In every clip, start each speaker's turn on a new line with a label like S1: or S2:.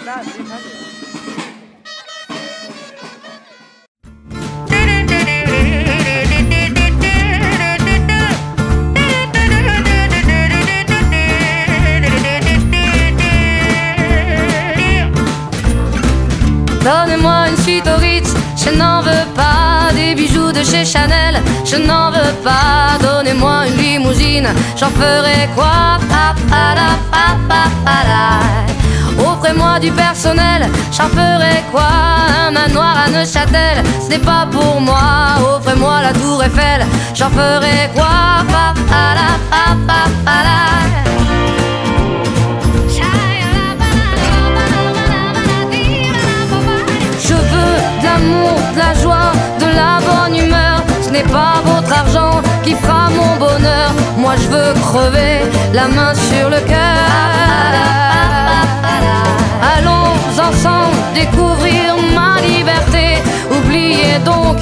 S1: Donnez-moi une suite au Ritz, je n'en veux pas. Des bijoux de chez Chanel, je n'en veux pas. Donnez-moi une limousine, j'en ferai quoi? Offrez-moi du personnel, j'en ferai quoi? Un manoir à Neuchâtel, ce n'est pas pour moi. Offrez-moi la tour Eiffel, j'en ferai quoi? Je veux de l'amour, de la joie, de la bonne humeur. Ce n'est pas votre argent qui fera mon bonheur. Moi je veux crever la main sur le cœur. Allons ensemble découvrir ma liberté. Oubliez donc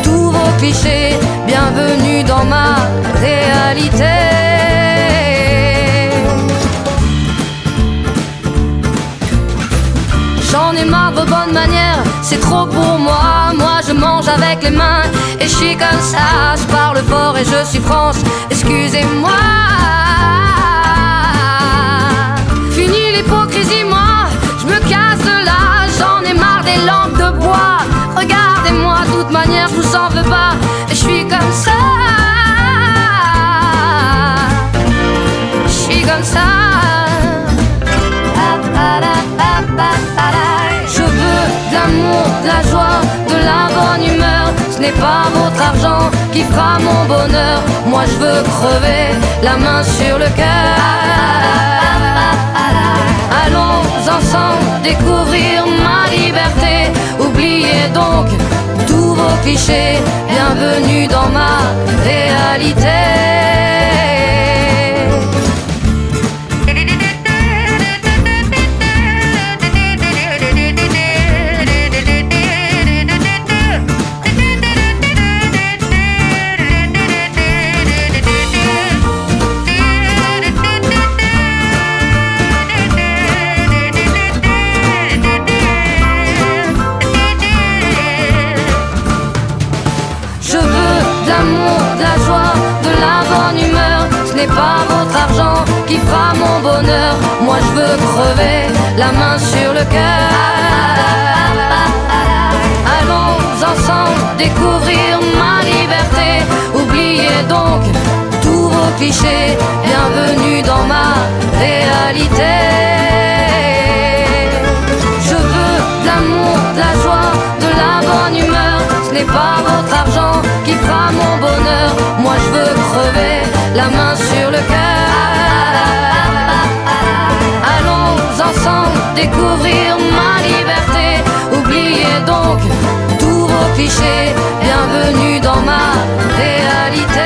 S1: tous vos clichés. Bienvenue dans ma réalité. J'en ai marre de vos bonnes manières, c'est trop pour moi. Moi je mange avec les mains et je suis comme ça. Je parle fort et je suis France, excusez-moi. Fini l'hypocrisie, moi je me casse de là. J'en ai marre des lampes de bois. Regardez-moi, de toute manière je vous en veux pas. Et je suis comme ça. Je suis comme ça. Je veux de l'amour, de la joie, de la bonne humeur. Ce n'est pas votre argent qui fera mon bonheur. Moi je veux crever la main sur le cœur. Allons ensemble découvrir ma liberté. Oubliez donc tous vos clichés. Bienvenue dans ma réalité. Ce n'est pas votre argent qui fera mon bonheur. Moi je veux crever la main sur le cœur. Allons ensemble découvrir ma liberté. Oubliez donc tous vos clichés. Bienvenue dans ma réalité. Je veux de l'amour, de la joie, de la bonne humeur. Ce n'est pas votre argent qui fera mon bonheur. Moi je veux crever la main sur le cœur. Allons ensemble découvrir ma liberté. Oubliez donc tous vos clichés. Bienvenue dans ma réalité.